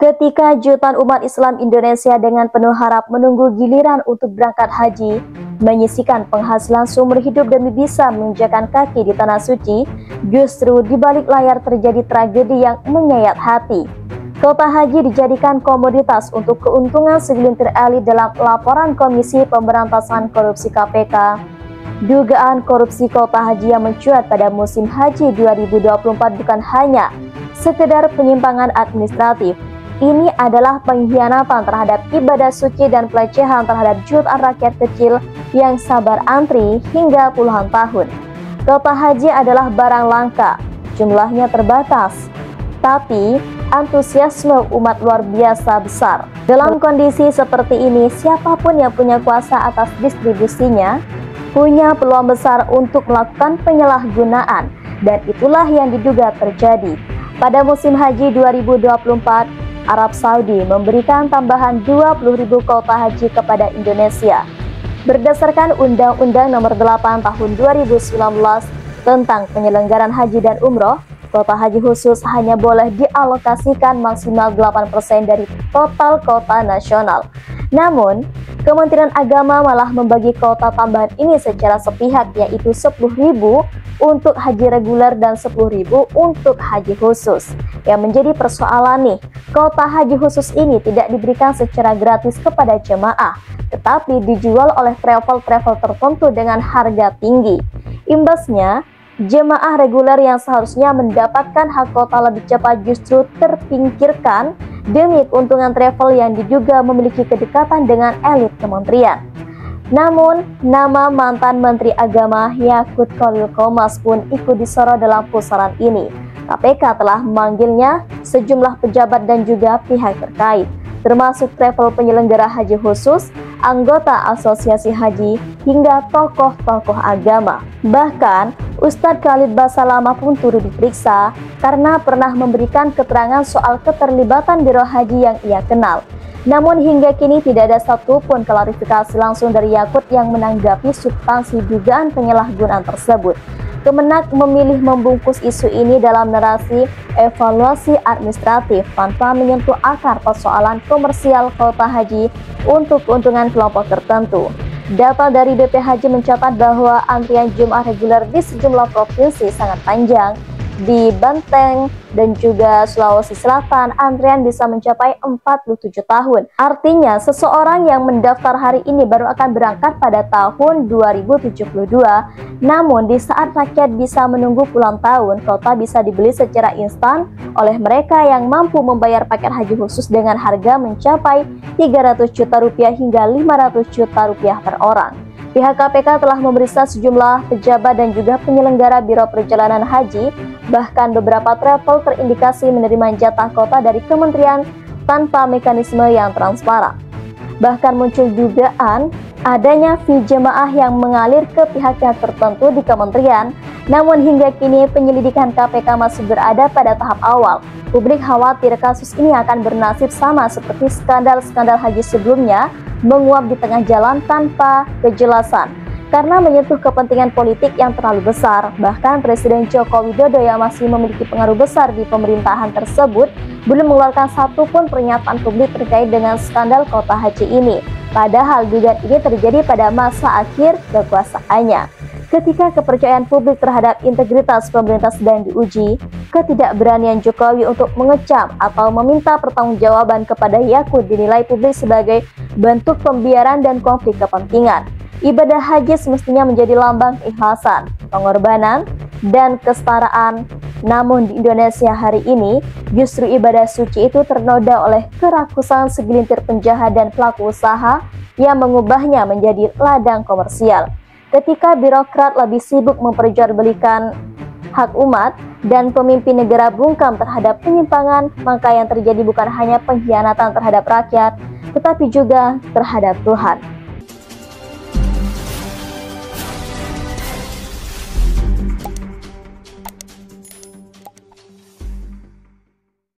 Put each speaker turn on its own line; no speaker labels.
Ketika jutaan umat Islam Indonesia dengan penuh harap menunggu giliran untuk berangkat haji, menyisikan penghasilan seumur hidup demi bisa menginjakan kaki di tanah suci, justru di balik layar terjadi tragedi yang menyayat hati. Kota haji dijadikan komoditas untuk keuntungan segelintir elit dalam laporan Komisi Pemberantasan Korupsi KPK. Dugaan korupsi kota haji yang mencuat pada musim haji 2024 bukan hanya sekedar penyimpangan administratif. Ini adalah pengkhianatan terhadap ibadah suci dan pelecehan terhadap jutaan rakyat kecil yang sabar antri hingga puluhan tahun. Kota haji adalah barang langka, jumlahnya terbatas, tapi antusiasme umat luar biasa besar. Dalam kondisi seperti ini, siapapun yang punya kuasa atas distribusinya punya peluang besar untuk melakukan penyalahgunaan, dan itulah yang diduga terjadi. Pada musim haji 2024, Arab Saudi memberikan tambahan 20.000 kuota haji kepada Indonesia. Berdasarkan Undang-Undang Nomor 8 Tahun 2019 tentang penyelenggaraan haji dan umroh, kuota haji khusus hanya boleh dialokasikan maksimal 8% dari total kuota nasional. Namun, Kementerian Agama malah membagi kuota tambahan ini secara sepihak, yaitu 10.000 untuk haji reguler dan 10.000 untuk haji khusus. Yang menjadi persoalan nih, kuota haji khusus ini tidak diberikan secara gratis kepada jemaah, tetapi dijual oleh travel-travel tertentu dengan harga tinggi. Imbasnya, jemaah reguler yang seharusnya mendapatkan hak kuota lebih cepat justru terpinggirkan demi keuntungan travel yang diduga memiliki kedekatan dengan elit kementerian. Namun, nama mantan Menteri Agama Yakut Khalil Qomas pun ikut disorot dalam pusaran ini. KPK telah memanggilnya sejumlah pejabat dan juga pihak terkait, termasuk travel penyelenggara haji khusus, anggota asosiasi haji, hingga tokoh-tokoh agama. Bahkan, Ustadz Khalid Basalamah pun turut diperiksa karena pernah memberikan keterangan soal keterlibatan biro haji yang ia kenal. Namun hingga kini tidak ada satupun klarifikasi langsung dari Yakut yang menanggapi substansi dugaan penyalahgunaan tersebut. Kemenak memilih membungkus isu ini dalam narasi evaluasi administratif tanpa menyentuh akar persoalan komersial kuota haji untuk keuntungan kelompok tertentu. Data dari BP Haji mencatat bahwa antrian jemaah reguler di sejumlah provinsi sangat panjang. Di Banten dan juga Sulawesi Selatan, antrian bisa mencapai 47 tahun. Artinya, seseorang yang mendaftar hari ini baru akan berangkat pada tahun 2072. Namun, di saat rakyat bisa menunggu puluhan tahun, kuota bisa dibeli secara instan oleh mereka yang mampu membayar paket haji khusus dengan harga mencapai 300 juta rupiah hingga 500 juta rupiah per orang. Pihak KPK telah memeriksa sejumlah pejabat dan juga penyelenggara Biro Perjalanan Haji, bahkan beberapa travel terindikasi menerima jatah kuota dari kementerian tanpa mekanisme yang transparan. Bahkan muncul dugaan adanya fee jemaah yang mengalir ke pihak-pihak tertentu di kementerian. Namun hingga kini penyelidikan KPK masih berada pada tahap awal. Publik khawatir kasus ini akan bernasib sama seperti skandal-skandal haji sebelumnya, menguap di tengah jalan tanpa kejelasan karena menyentuh kepentingan politik yang terlalu besar. Bahkan Presiden Joko Widodo yang masih memiliki pengaruh besar di pemerintahan tersebut belum mengeluarkan satupun pernyataan publik terkait dengan skandal kuota haji ini. Padahal dugaan ini terjadi pada masa akhir kekuasaannya. Ketika kepercayaan publik terhadap integritas pemerintah sedang diuji, ketidakberanian Jokowi untuk mengecam atau meminta pertanggungjawaban kepada Yakut dinilai publik sebagai bentuk pembiaran dan konflik kepentingan. Ibadah haji semestinya menjadi lambang keikhlasan, pengorbanan, dan kesetaraan. Namun di Indonesia hari ini, justru ibadah suci itu ternoda oleh kerakusan segelintir penjahat dan pelaku usaha yang mengubahnya menjadi ladang komersial. Ketika birokrat lebih sibuk memperjualbelikan hak umat dan pemimpin negara bungkam terhadap penyimpangan, maka yang terjadi bukan hanya pengkhianatan terhadap rakyat, tetapi juga terhadap Tuhan.